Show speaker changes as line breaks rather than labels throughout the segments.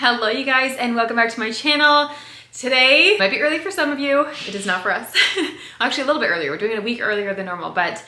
Hello you guys and welcome back to my channel. Today might be early for some of you. It is not for us. Actually a little bit earlier. We're doing it a week earlier than normal, but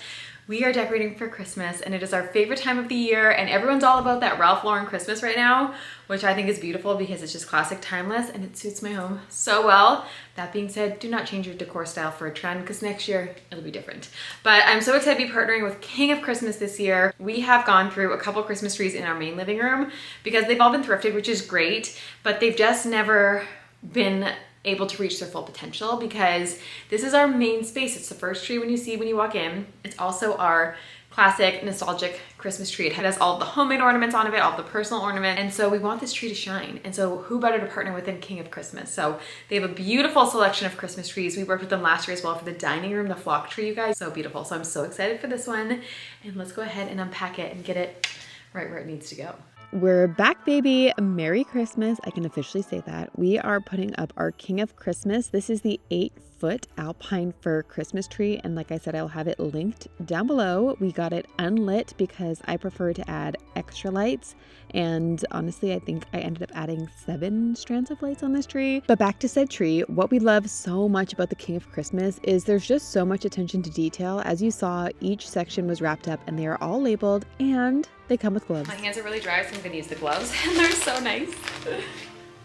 we are decorating for Christmas and it is our favorite time of the year and everyone's all about that Ralph Lauren Christmas right now, which I think is beautiful because it's just classic timeless and it suits my home so well. That being said, do not change your decor style for a trend because next year it'll be different. But I'm so excited to be partnering with King of Christmas this year. We have gone through a couple Christmas trees in our main living room because they've all been thrifted, which is great, but they've just never been able to reach their full potential because this is our main space. It's the first tree when you walk in. It's also our classic nostalgic Christmas tree. It has all of the homemade ornaments on it, all of the personal ornaments, and so we want this tree to shine. And so who better to partner with than King of Christmas? So they have a beautiful selection of Christmas trees. We worked with them last year as well for the dining room, the flock tree, you guys. So beautiful. So I'm so excited for this one. And let's go ahead and unpack it and get it right where it needs to go.
We're back, baby. Merry Christmas. I can officially say that. We are putting up our King of Christmas. This is the 8-foot alpine fir Christmas tree. And like I said, I'll have it linked down below. We got it unlit because I prefer to add extra lights. And honestly, I think I ended up adding 7 strands of lights on this tree. But back to said tree, what we love so much about the King of Christmas is there's just so much attention to detail. As you saw, each section was wrapped up and they are all labeled and they come with gloves.
My hands are really dry, so I'm gonna use the gloves and they're so nice.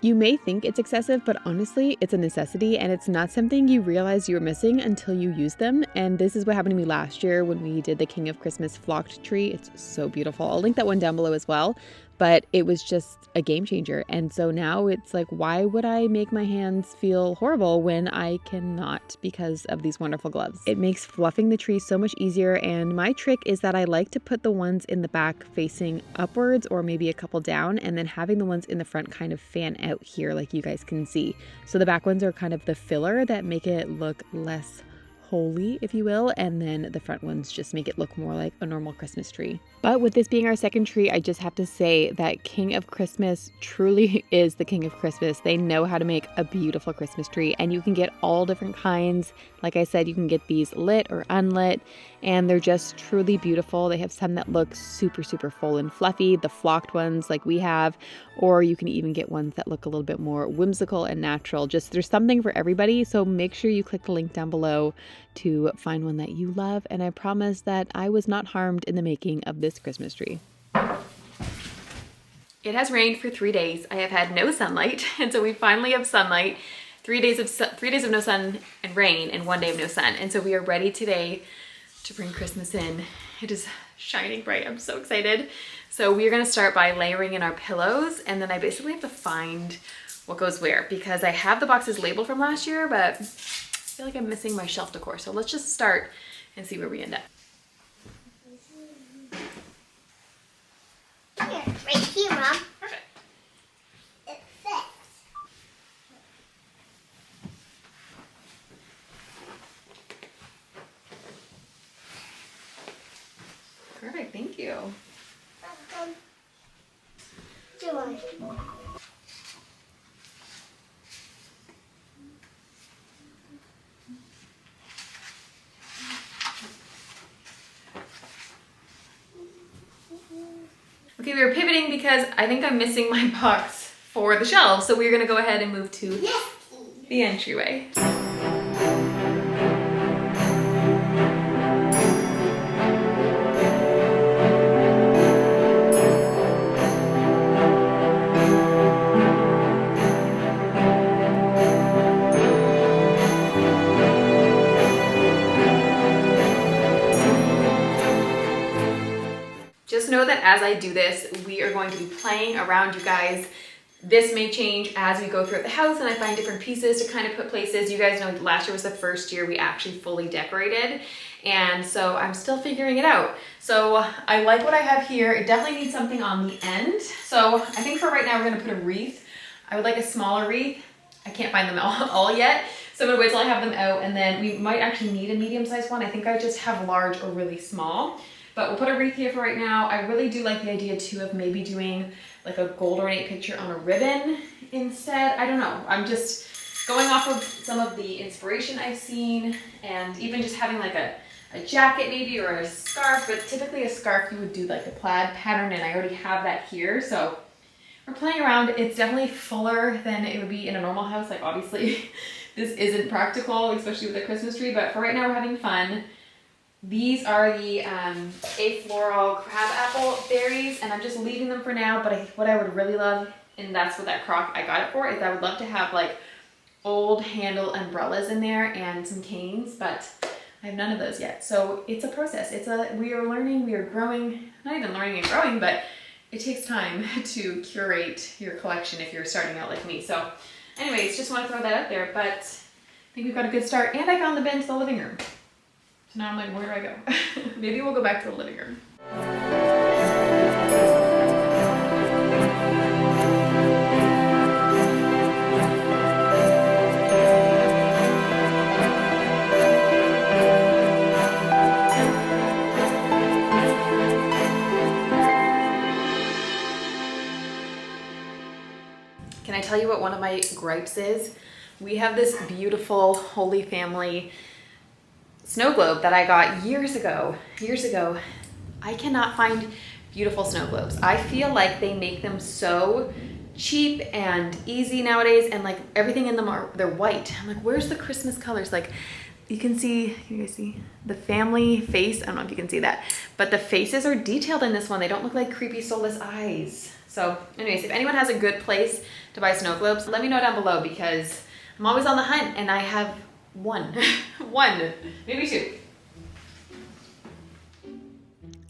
You may think it's excessive, but honestly, it's a necessity and it's not something you realize you were missing until you use them. And this is what happened to me last year when we did the King of Christmas flocked tree. It's so beautiful. I'll link that one down below as well, but it was just a game changer. And so now it's like, why would I make my hands feel horrible when I cannot because of these wonderful gloves? It makes fluffing the tree so much easier. And my trick is that I like to put the ones in the back facing upwards or maybe a couple down, and then having the ones in the front kind of fan out here like you guys can see. So the back ones are kind of the filler that make it look less holy, if you will, and then the front ones just make it look more like a normal Christmas tree. But with this being our second tree, I just have to say that King of Christmas truly is the King of Christmas. They know how to make a beautiful Christmas tree, and you can get all different kinds. Like I said, you can get these lit or unlit, and they're just truly beautiful. They have some that look super, super full and fluffy, the flocked ones like we have, or you can even get ones that look a little bit more whimsical and natural. Just there's something for everybody, so make sure you click the link down below to find one that you love, and I promise that I was not harmed in the making of this Christmas tree.
It has rained for 3 days. I have had no sunlight, and so we finally have sunlight. 3 days of no sun and rain, and 1 day of no sun, and so we are ready today to bring Christmas in. It is shining bright. I'm so excited. So we are going to start by layering in our pillows, and then I basically have to find what goes where because I have the boxes labeled from last year, but I feel like I'm missing my shelf decor. So let's just start and see where we end up.
Here, right here, Mom.
Perfect.
It fits.
Perfect, thank you.
Joy.
Okay, we were pivoting because I think I'm missing my box for the shelves, so we're gonna go ahead and move to the entryway. Just know that as I do this, we are going to be playing around, you guys. This may change as we go throughout the house and I find different pieces to kind of put places. You guys know last year was the first year we actually fully decorated, and so I'm still figuring it out. So I like what I have here. It definitely needs something on the end. So I think for right now we're gonna put a wreath. I would like a smaller wreath. I can't find them all yet. So I'm gonna wait till I have them out, and then we might actually need a medium-sized one. I think I just have large or really small. But we'll put a wreath here for right now. I really do like the idea too of maybe doing like a gold ornate picture on a ribbon instead. I don't know. I'm just going off of some of the inspiration I've seen, and even just having like a jacket maybe, or a scarf. But typically a scarf you would do like a plaid pattern, and I already have that here. So we're playing around. It's definitely fuller than it would be in a normal house. Like obviously this isn't practical, especially with a Christmas tree, but for right now we're having fun. These are the afloral crabapple berries, and I'm just leaving them for now, but what I would really love, and that's what that crock I got it for, is I would love to have like old handle umbrellas in there and some canes, but I have none of those yet. So it's a process. We are learning, we are growing, not even learning and growing, but it takes time to curate your collection if you're starting out like me. So anyways, just want to throw that out there, but I think we've got a good start, and I found the bin to the living room. So now I'm like, where do I go? Maybe we'll go back to the living room. Can I tell you what one of my gripes is? We have this beautiful Holy Family snow globe that I got years ago. I cannot find beautiful snow globes. I feel like they make them so cheap and easy nowadays, and like everything in them they're white. I'm like, where's the Christmas colors? Like you guys see the family face? I don't know if you can see that, but the faces are detailed in this one. They don't look like creepy soulless eyes. So anyways, if anyone has a good place to buy snow globes, let me know down below, because I'm always on the hunt and I have one, maybe two.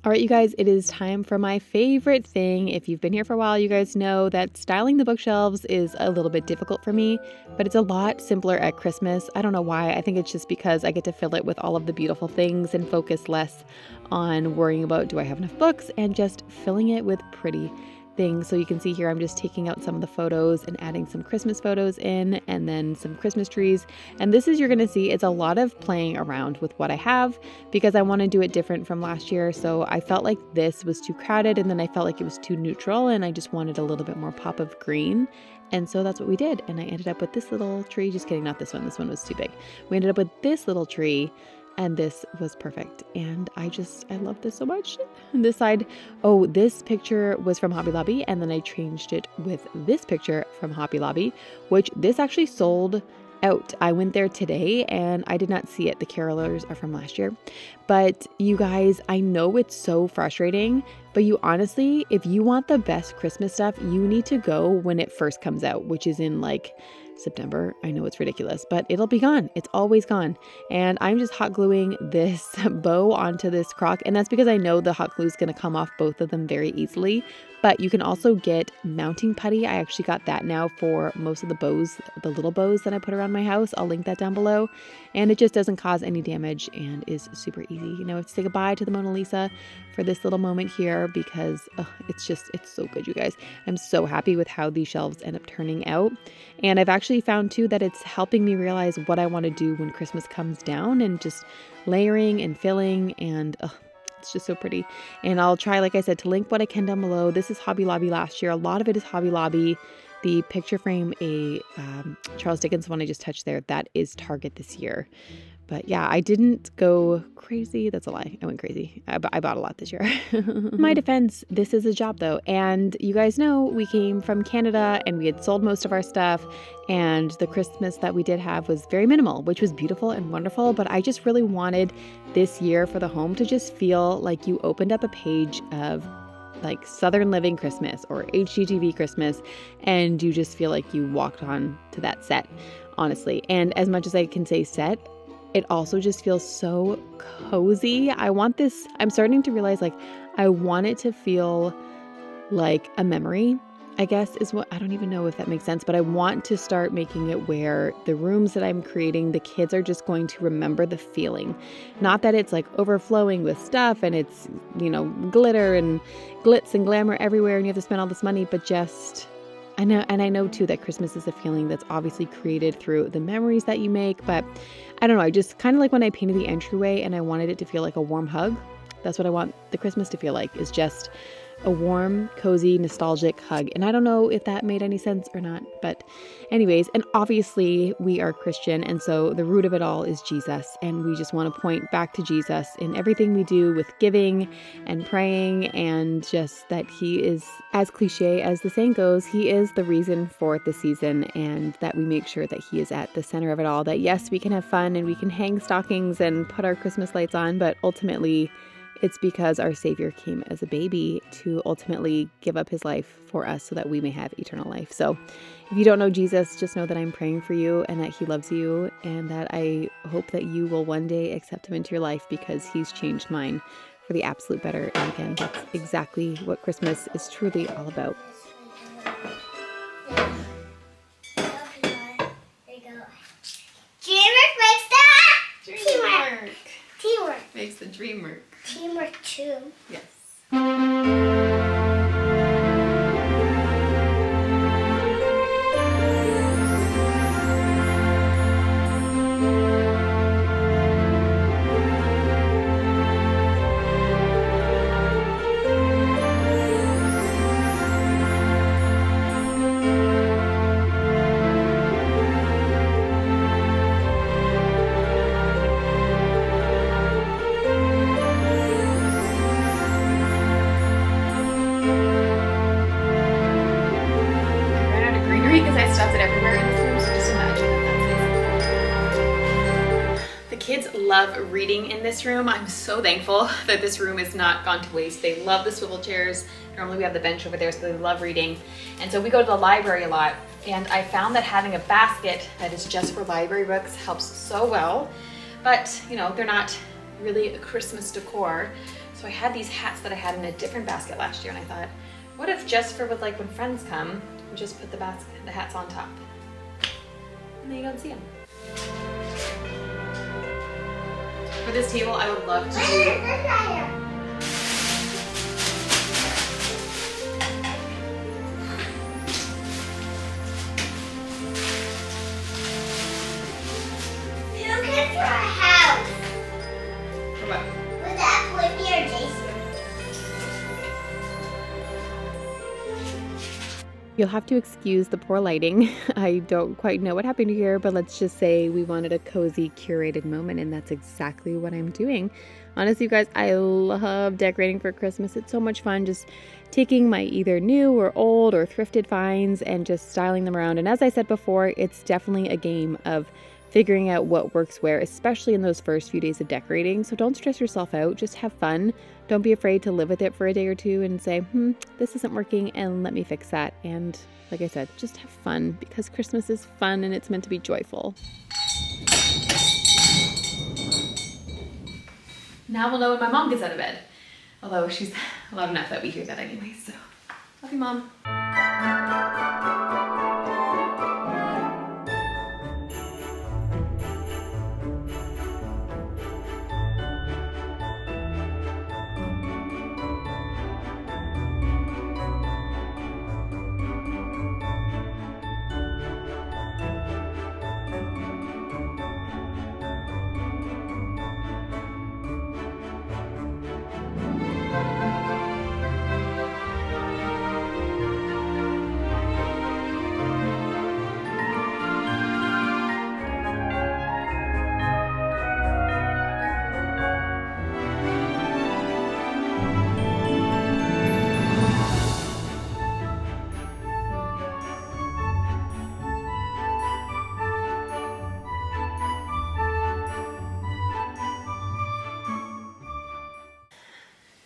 All right, you guys, it is time for my favorite thing. If you've been here for a while, you guys know that styling the bookshelves is a little bit difficult for me, but it's a lot simpler at Christmas. I don't know why. I think it's just because I get to fill it with all of the beautiful things and focus less on worrying about, do I have enough books, and just filling it with pretty things. So you can see here, I'm just taking out some of the photos and adding some Christmas photos in, and then some Christmas trees. And this is, you're going to see, it's a lot of playing around with what I have, because I want to do it different from last year. So I felt like this was too crowded, and then I felt like it was too neutral, and I just wanted a little bit more pop of green. And so that's what we did. And I ended up with this little tree. Just kidding, not this one. This one was too big. We ended up with this little tree, and this was perfect. And I love this so much. And this side, oh, this picture was from Hobby Lobby, and then I changed it with this picture from Hobby Lobby, which this actually sold out. I went there today and I did not see it. The carolers are from last year. But you guys, I know it's so frustrating, but you honestly, if you want the best Christmas stuff, you need to go when it first comes out, which is in like September. I know it's ridiculous, but it'll be gone. It's always gone. And I'm just hot gluing this bow onto this crock. And that's because I know the hot glue is going to come off both of them very easily. But you can also get mounting putty. I actually got that now for most of the bows, the little bows that I put around my house. I'll link that down below. And it just doesn't cause any damage and is super easy. You know, I have to say goodbye to the Mona Lisa for this little moment here, because it's so good, you guys. I'm so happy with how these shelves end up turning out. And I've actually found too that it's helping me realize what I want to do when Christmas comes down, and just layering and filling, and it's just so pretty. And I'll try, like I said, to link what I can down below. This is Hobby Lobby last year. A lot of it is Hobby Lobby. The picture frame, a Charles Dickens one I just touched there, that is Target this year. But yeah, I didn't go crazy. That's a lie. I went crazy. I bought a lot this year. In my defense, this is a job though. And you guys know we came from Canada and we had sold most of our stuff. And the Christmas that we did have was very minimal, which was beautiful and wonderful. But I just really wanted this year for the home to just feel like you opened up a page of like Southern Living Christmas or HGTV Christmas, and you just feel like you walked on to that set, honestly. And as much as I can say set, it also just feels so cozy. I'm starting to realize, like, I want it to feel like a memory, I guess is what, I don't even know if that makes sense, but I want to start making it where the rooms that I'm creating, the kids are just going to remember the feeling. Not that it's like overflowing with stuff and it's, you know, glitter and glitz and glamour everywhere and you have to spend all this money, but just, I know too that Christmas is a feeling that's obviously created through the memories that you make, but I don't know, I just kind of like when I painted the entryway and I wanted it to feel like a warm hug. That's what I want the Christmas to feel like, is just a warm, cozy, nostalgic hug. And I don't know if that made any sense or not, but anyways, and obviously we are Christian, and so the root of it all is Jesus, and we just want to point back to Jesus in everything we do with giving and praying, and just that he is, as cliche as the saying goes, he is the reason for the season, and that we make sure that he is at the center of it all. That yes, we can have fun and we can hang stockings and put our Christmas lights on, but ultimately it's because our Savior came as a baby to ultimately give up his life for us so that we may have eternal life. So if you don't know Jesus, just know that I'm praying for you and that he loves you, and that I hope that you will one day accept him into your life, because he's changed mine for the absolute better. And again, that's exactly what Christmas is truly all about.
There you go. Teamwork makes the teamwork. Teamwork.
Makes the dream work.
Teamwork too.
Yes. Because I stuffed it everywhere in this room, so just imagine that that's the kids love reading in this room. I'm so thankful that this room is not gone to waste. They love the swivel chairs. Normally we have the bench over there, so they love reading. And so we go to the library a lot, and I found that having a basket that is just for library books helps so well. But, you know, they're not really a Christmas decor. So I had these hats that I had in a different basket last year, and I thought, what if just for like when friends come, we just put the hats on top, and then you don't see them. For this table, I would love to do.
Looking for a house.
For what?
With that Whitney or Jason.
You'll have to excuse the poor lighting. I don't quite know what happened here, but let's just say we wanted a cozy, curated moment, and that's exactly what I'm doing. Honestly, you guys, I love decorating for Christmas. It's so much fun just taking my either new or old or thrifted finds and just styling them around. And as I said before, it's definitely a game of figuring out what works where, especially in those first few days of decorating. So don't stress yourself out, just have fun. Don't be afraid to live with it for a day or two and say, this isn't working and let me fix that. And like I said, just have fun, because Christmas is fun and it's meant to be joyful.
Now we'll know when my mom gets out of bed. Although she's loud enough that we hear that anyway, so love you, Mom.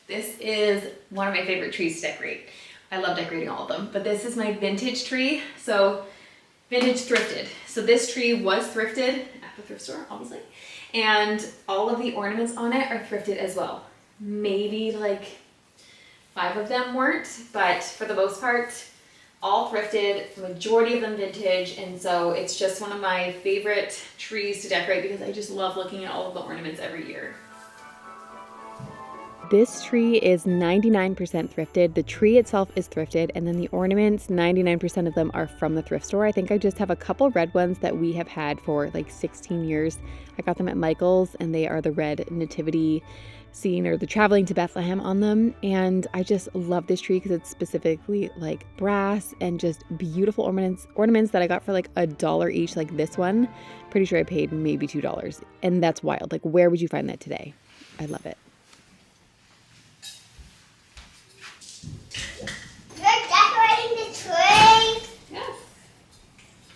This is one of my favorite trees to decorate. I love decorating all of them, but this is my vintage tree. So vintage thrifted. So this tree was thrifted at the thrift store, obviously. And all of the ornaments on it are thrifted as well. Maybe like 5 of them weren't, but for the most part, all thrifted, the majority of them vintage. And so it's just one of my favorite trees to decorate because I just love looking at all of the ornaments every year.
This tree is 99% thrifted. The tree itself is thrifted, and then the ornaments, 99% of them are from the thrift store. I think I just have a couple red ones that we have had for like 16 years. I got them at Michael's, and they are the red nativity scene or the traveling to Bethlehem on them. And I just love this tree because it's specifically like brass and just beautiful ornaments that I got for like $1 each, like this one. Pretty sure I paid maybe $2, and that's wild. Like, where would you find that today? I love it.
You're decorating the tree.
Yes.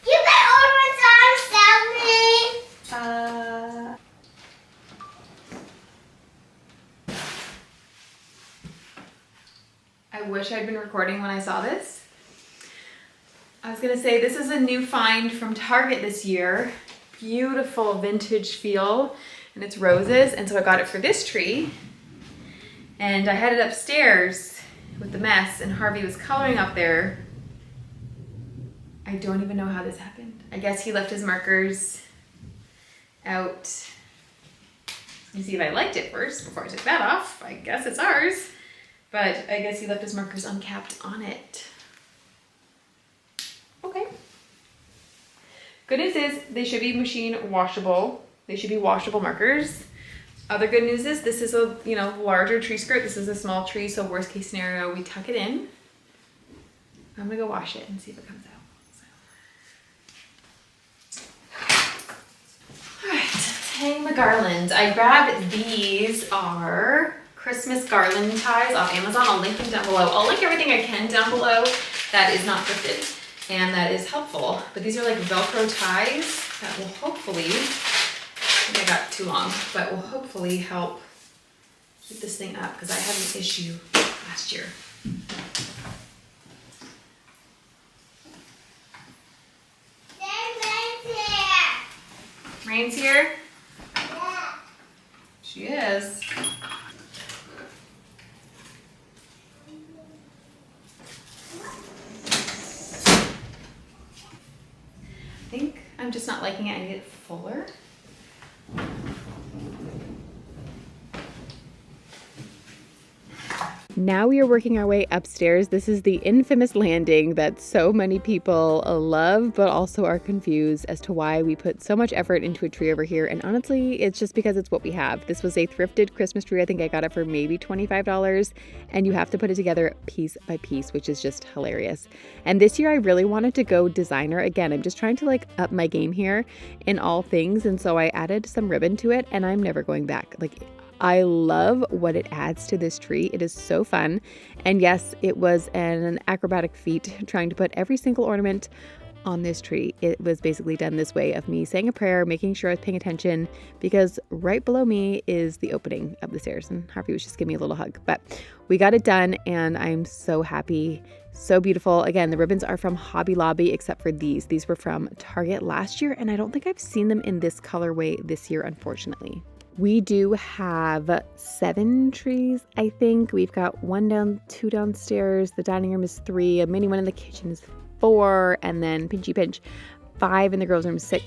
You got ornaments on,
I wish I'd been recording when I saw this. I was gonna say this is a new find from Target this year. Beautiful vintage feel, and it's roses, and so I got it for this tree. And I had it upstairs with the mess, and Harvey was coloring up there. I don't even know how this happened. I guess he left his markers out. Let me see if I liked it first before I took that off. I guess it's ours. But I guess he left his markers uncapped on it. Okay. Good news is they should be machine washable. They should be washable markers. Other good news is this is a larger tree skirt. This is a small tree, so worst case scenario, we tuck it in. I'm gonna go wash it and see if it comes out. All right, let's hang the garland. I grabbed these are Christmas garland ties off Amazon. I'll link them down below. I'll link everything I can down below that is not thrifted and that is helpful. But these are like Velcro ties that will hopefully, I think I got too long, but will hopefully help keep this thing up because I had an issue last year. Rain's here?
Yeah.
She is. I think I'm just not liking it. I need it fuller.
Now we are working our way upstairs. This is the infamous landing that so many people love, but also are confused as to why we put so much effort into a tree over here. And honestly, it's just because it's what we have. This was a thrifted Christmas tree. I think I got it for maybe $25, and you have to put it together piece by piece, which is just hilarious. And this year I really wanted to go designer. Again, I'm just trying to like up my game here in all things. And so I added some ribbon to it, and I'm never going back. Like, I love what it adds to this tree. It is so fun. And yes, it was an acrobatic feat trying to put every single ornament on this tree. It was basically done this way of me saying a prayer, making sure I was paying attention, because right below me is the opening of the stairs, and Harvey was just giving me a little hug. But we got it done, and I'm so happy. So beautiful. Again, the ribbons are from Hobby Lobby, except for these. These were from Target last year, and I don't think I've seen them in this colorway this year, unfortunately. We do have 7 trees, I think. We've got 1 down, 2 downstairs. The dining room is 3. A mini one in the kitchen is 4. And then pinchy pinch, 5 in the girls' room, 6.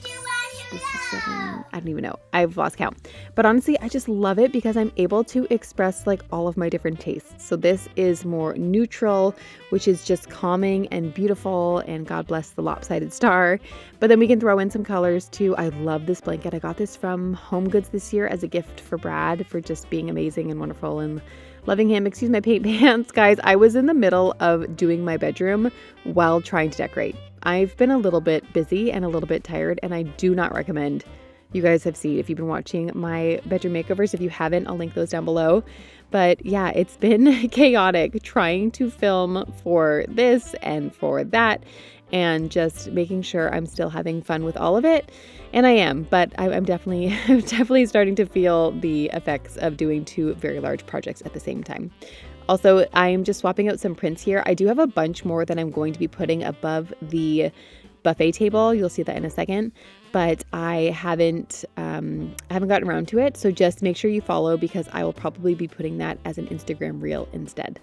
This is 7. I don't even know. I've lost count. But honestly, I just love it because I'm able to express like all of my different tastes. So this is more neutral, which is just calming and beautiful, and God bless the lopsided star. But then we can throw in some colors too. I love this blanket. I got this from Home Goods this year as a gift for Brad for just being amazing and wonderful and loving him. Excuse my paint pants, guys. I was in the middle of doing my bedroom while trying to decorate. I've been a little bit busy and a little bit tired, and I do not recommend. You guys have seen if you've been watching my bedroom makeovers. If you haven't, I'll link those down below. But yeah, it's been chaotic trying to film for this and for that, and just making sure I'm still having fun with all of it. And I am, but I'm definitely starting to feel the effects of doing 2 very large projects at the same time. Also, I'm just swapping out some prints here. I do have a bunch more that I'm going to be putting above the buffet table. You'll see that in a second. but I haven't gotten around to it. So just make sure you follow, because I will probably be putting that as an Instagram reel instead.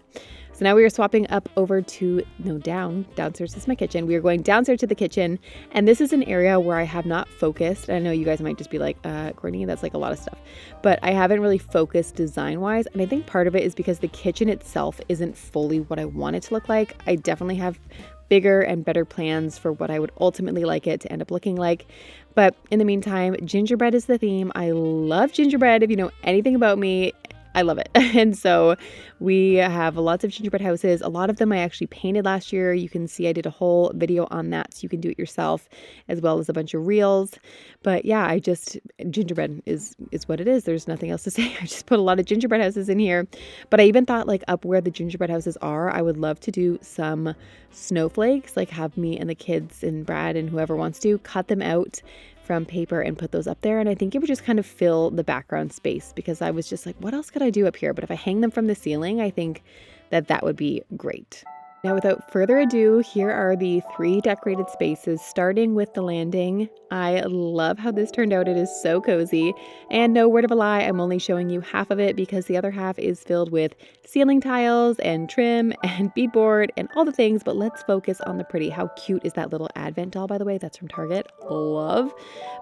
So now we are swapping up over to, downstairs is my kitchen. We are going downstairs to the kitchen, and this is an area where I have not focused. I know you guys might just be like, Courtney, that's like a lot of stuff, but I haven't really focused design-wise, and I think part of it is because the kitchen itself isn't fully what I want it to look like. I definitely have bigger and better plans for what I would ultimately like it to end up looking like. But in the meantime, gingerbread is the theme. I love gingerbread. If you know anything about me, I love it. And so we have lots of gingerbread houses. A lot of them I actually painted last year. You can see I did a whole video on that, so you can do it yourself, as well as a bunch of reels. But yeah, gingerbread is what it is. There's nothing else to say. I just put a lot of gingerbread houses in here. But I even thought, like, up where the gingerbread houses are, I would love to do some snowflakes, like have me and the kids and Brad and whoever wants to cut them out from paper and put those up there. And I think it would just kind of fill the background space, because I was just like, what else could I do up here? But if I hang them from the ceiling, I think that would be great. Now, without further ado, here are the 3 decorated spaces, starting with the landing. I love how this turned out. It is so cozy, and no word of a lie, I'm only showing you half of it because the other half is filled with ceiling tiles and trim and beadboard and all the things, but let's focus on the pretty. How cute is that little advent doll, by the way? That's from Target. Love.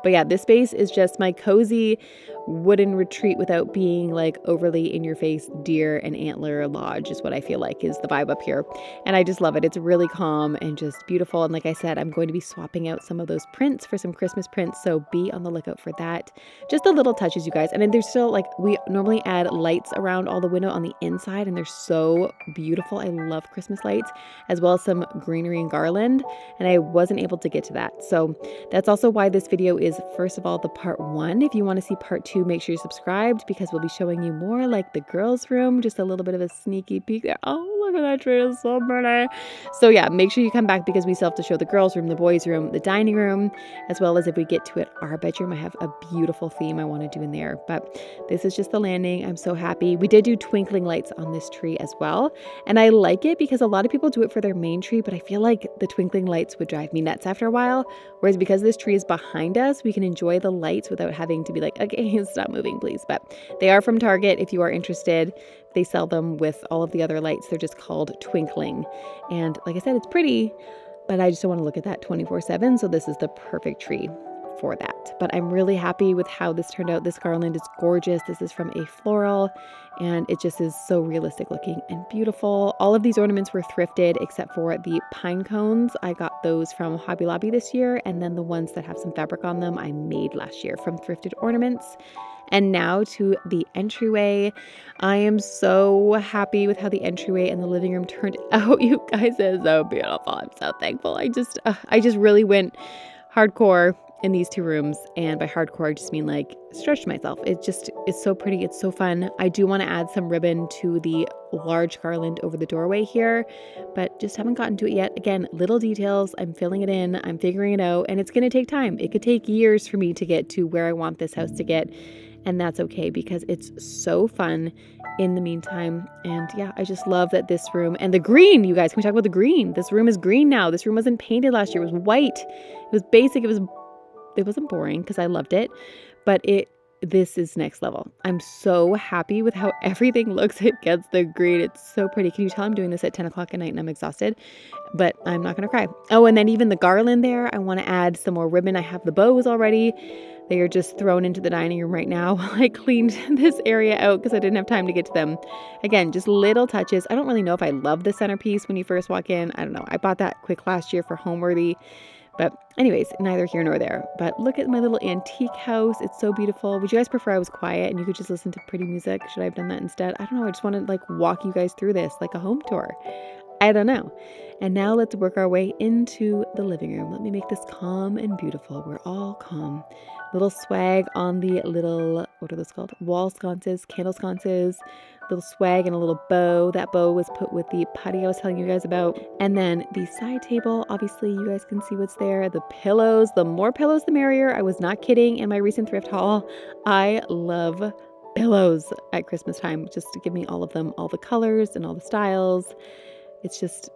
But yeah, this space is just my cozy wooden retreat without being like overly in your face deer and antler lodge is what I feel like is the vibe up here. And I just love it. It's really calm and just beautiful. And like I said, I'm going to be swapping out some of those prints for some Christmas prints, so be on the lookout for that. Just the little touches, you guys. And then there's still, like, we normally add lights around all the window on the inside, and they're so beautiful. I love Christmas lights, as well as some greenery and garland, and I wasn't able to get to that. So that's also why this video is, first of all, the part 1. If you want to see part 2, make sure you're subscribed, because we'll be showing you more like the girls' room, just a little bit of a sneaky peek there. Oh, look at that tree, it's so pretty. So yeah, make sure you come back, because we still have to show the girls' room, the boys' room, the dining room, as well as, if we get to it, our bedroom. I have a beautiful theme I want to do in there, but this is just the landing. I'm so happy. We did do twinkling lights on this tree as well, and I like it because a lot of people do it for their main tree, but I feel like the twinkling lights would drive me nuts after a while, whereas because this tree is behind us, we can enjoy the lights without having to be like, okay, stop moving, please. But they are from Target if you are interested. They sell them with all of the other lights. They're just called Twinkling. And like I said, it's pretty, but I just don't want to look at that 24/7. So this is the perfect tree for that. But I'm really happy with how this turned out. This garland is gorgeous. This is from a floral, and it just is so realistic looking and beautiful. All of these ornaments were thrifted except for the pine cones. I got those from Hobby Lobby this year, and then the ones that have some fabric on them I made last year from Thrifted Ornaments. And now to the entryway. I am so happy with how the entryway and the living room turned out. You guys, it's so beautiful. I'm so thankful. I just really went hardcore in these 2 rooms. And by hardcore, I just mean like stretched myself. It's so pretty. It's so fun. I do want to add some ribbon to the large garland over the doorway here, but just haven't gotten to it yet. Again, little details. I'm filling it in. I'm figuring it out, and it's going to take time. It could take years for me to get to where I want this house to get. And that's okay, because it's so fun in the meantime. And yeah, I just love that this room, and the green, you guys, can we talk about the green? This room is green now. This room wasn't painted last year. It was white. It was basic. It wasn't boring because I loved it, but this is next level. I'm so happy with how everything looks against the green. It's so pretty. Can you tell I'm doing this at 10 o'clock at night and I'm exhausted, but I'm not going to cry. Oh, and then even the garland there, I want to add some more ribbon. I have the bows already. They are just thrown into the dining room right now while I cleaned this area out because I didn't have time to get to them. Again, just little touches. I don't really know if I love the centerpiece when you first walk in. I don't know. I bought that quick last year for Homeworthy. But anyways, neither here nor there. But look at my little antique house. It's so beautiful. Would you guys prefer I was quiet and you could just listen to pretty music? Should I have done that instead? I don't know. I just want to like walk you guys through this like a home tour. I don't know. And now let's work our way into the living room. Let me make this calm and beautiful. We're all calm. Little swag on the little, what are those called? Wall sconces, candle sconces, little swag and a little bow. That bow was put with the putty I was telling you guys about. And then the side table, obviously you guys can see what's there. The pillows, the more pillows, the merrier. I was not kidding in my recent thrift haul. I love pillows at Christmas time, just to give me all of them, all the colors and all the styles. It's just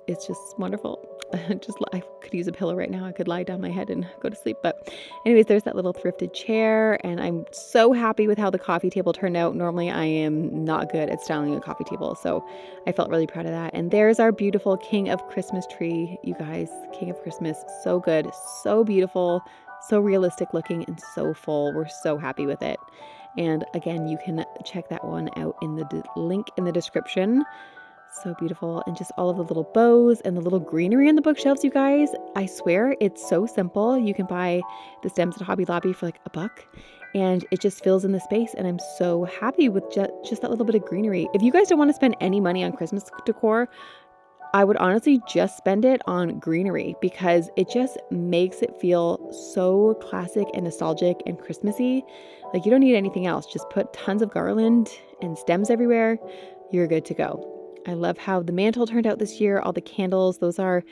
wonderful. I could use a pillow right now. I could lie down my head and go to sleep. But anyways, there's that little thrifted chair, and I'm so happy with how the coffee table turned out. Normally I am not good at styling a coffee table, so I felt really proud of that. And there's our beautiful King of Christmas tree, you guys. King of Christmas, so good, so beautiful, so realistic looking, and so full. We're so happy with it. And again, you can check that one out in the link in the description. So beautiful. And just all of the little bows and the little greenery on the bookshelves, you guys. I swear it's so simple. You can buy the stems at Hobby Lobby for like $1 and it just fills in the space. And I'm so happy with just that little bit of greenery. If you guys don't want to spend any money on Christmas decor, I would honestly just spend it on greenery because it just makes it feel so classic and nostalgic and Christmassy. Like you don't need anything else. Just put tons of garland and stems everywhere. You're good to go. I love how the mantle turned out this year. All the candles, those are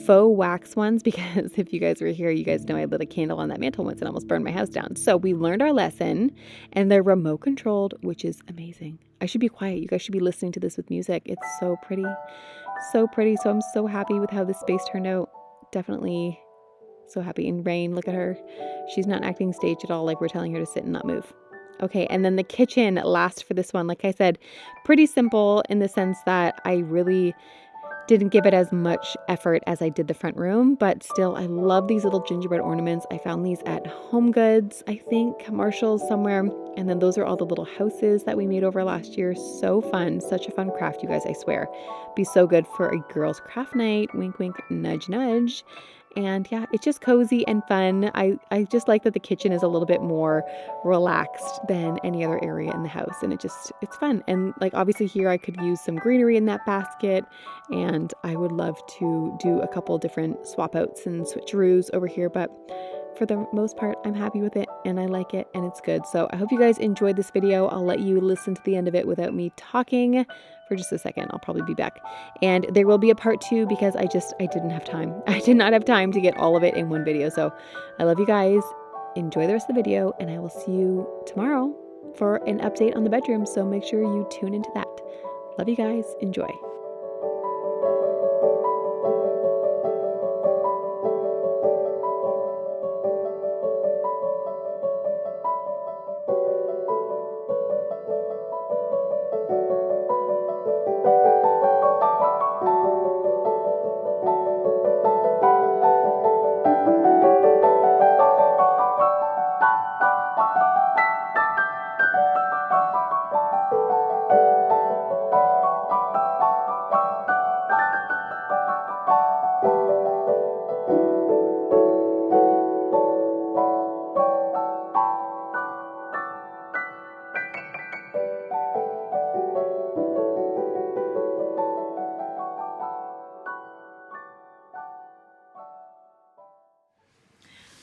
faux wax ones because if you guys were here, you guys know I lit a candle on that mantle once and almost burned my house down. So we learned our lesson and they're remote controlled, which is amazing. I should be quiet. You guys should be listening to this with music. It's so pretty. So pretty. So I'm so happy with how this space turned out. Definitely so happy. And Rain, look at her. She's not acting staged at all, like we're telling her to sit and not move. Okay, and then the kitchen last for this one. Like I said, pretty simple in the sense that I really didn't give it as much effort as I did the front room, but still I love these little gingerbread ornaments. I found these at Home Goods, I think, Marshall's somewhere. And then those are all the little houses that we made over last year. So fun, such a fun craft, you guys, I swear. Be so good for a girls' craft night, wink, wink, nudge, nudge. And yeah, it's just cozy and fun. I just like that the kitchen is a little bit more relaxed than any other area in the house. And it's fun. And like obviously here I could use some greenery in that basket. And I would love to do a couple different swap outs and switcheroos over here. But for the most part, I'm happy with it and I like it and it's good. So I hope you guys enjoyed this video. I'll let you listen to the end of it without me talking for just a second. I'll probably be back. And there will be a part 2 because I didn't have time. I did not have time to get all of it in one video. So I love you guys. Enjoy the rest of the video and I will see you tomorrow for an update on the bedroom. So make sure you tune into that. Love you guys. Enjoy.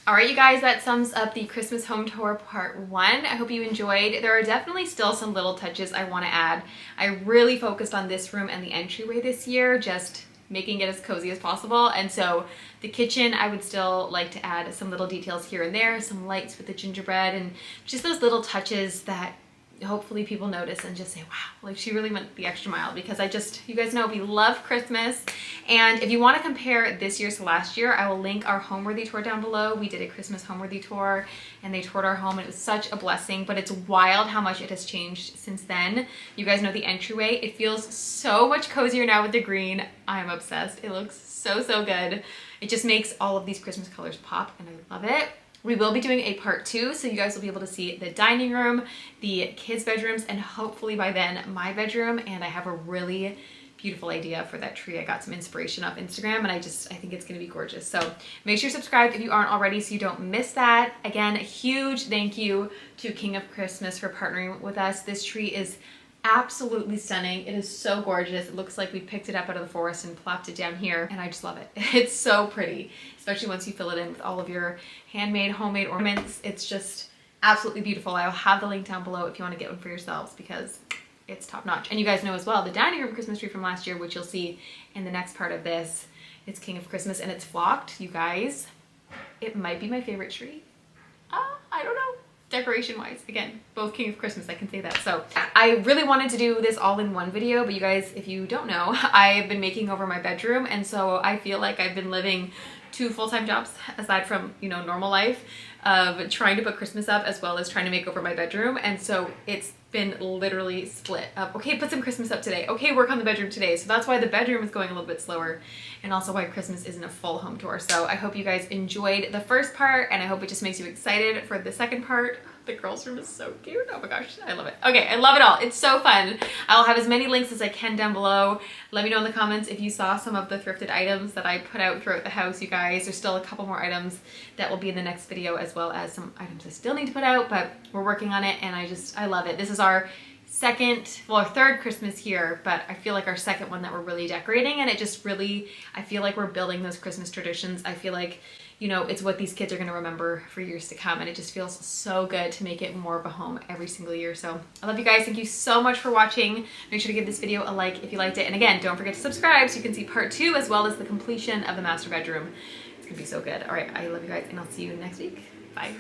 All right, you guys, that sums up the Christmas home tour part 1. I hope you enjoyed. There are definitely still some little touches I want to add. I really focused on this room and the entryway this year, just making it as cozy as possible. And so the kitchen, I would still like to add some little details here and there, some lights with the gingerbread and just those little touches that hopefully people notice and just say, wow, like she really went the extra mile, because you guys know we love Christmas. And if you want to compare this year's to last year, I will link our Homeworthy tour down below. We did a Christmas Homeworthy tour and they toured our home and it was such a blessing, but it's wild how much it has changed since then. You guys know the entryway, it feels so much cozier now with the green. I'm obsessed. It looks so, so good. It just makes all of these Christmas colors pop and I love it. We will be doing a part 2, so you guys will be able to see the dining room, the kids' bedrooms, and hopefully by then my bedroom. And I have a really beautiful idea for that tree. I got some inspiration off Instagram and I think it's gonna be gorgeous. So make sure you're subscribed if you aren't already so you don't miss that. Again, a huge thank you to King of Christmas for partnering with us. This tree is absolutely stunning. It is so gorgeous. It looks like we picked it up out of the forest and plopped it down here, and I just love it. It's so pretty, especially once you fill it in with all of your handmade, homemade ornaments. It's just absolutely beautiful. I'll have the link down below if you want to get one for yourselves because it's top notch. And you guys know as well, the dining room Christmas tree from last year, which you'll see in the next part of this, it's King of Christmas and it's flocked. You guys, it might be my favorite tree. I don't know. decoration wise. Again, both King of Christmas, I can say that. So I really wanted to do this all in one video, but you guys, if you don't know, I've been making over my bedroom, and so I feel like I've been living 2 full-time jobs aside from, you know, normal life of trying to put Christmas up as well as trying to make over my bedroom. And so it's been literally split up. Okay, put some Christmas up today. Okay, work on the bedroom today. So that's why the bedroom is going a little bit slower, and also why Christmas isn't a full home tour. So I hope you guys enjoyed the first part, and I hope it just makes you excited for the second part. The girls' room is so cute. Oh my gosh, I love it. Okay, I love it all. It's so fun. I'll have as many links as I can down below. Let me know in the comments if you saw some of the thrifted items that I put out throughout the house, you guys. There's still a couple more items that will be in the next video, as well as some items I still need to put out, but we're working on it, and I love it. This is our our third Christmas here, but I feel like our second one that we're really decorating, and it just really, I feel like we're building those Christmas traditions. I feel like, you know, it's what these kids are going to remember for years to come, and it just feels so good to make it more of a home every single year. So I love you guys. Thank you so much for watching. Make sure to give this video a like if you liked it, and again, don't forget to subscribe so you can see part 2 as well as the completion of the master bedroom. It's gonna be so good. All right, I love you guys, and I'll see you next week. Bye.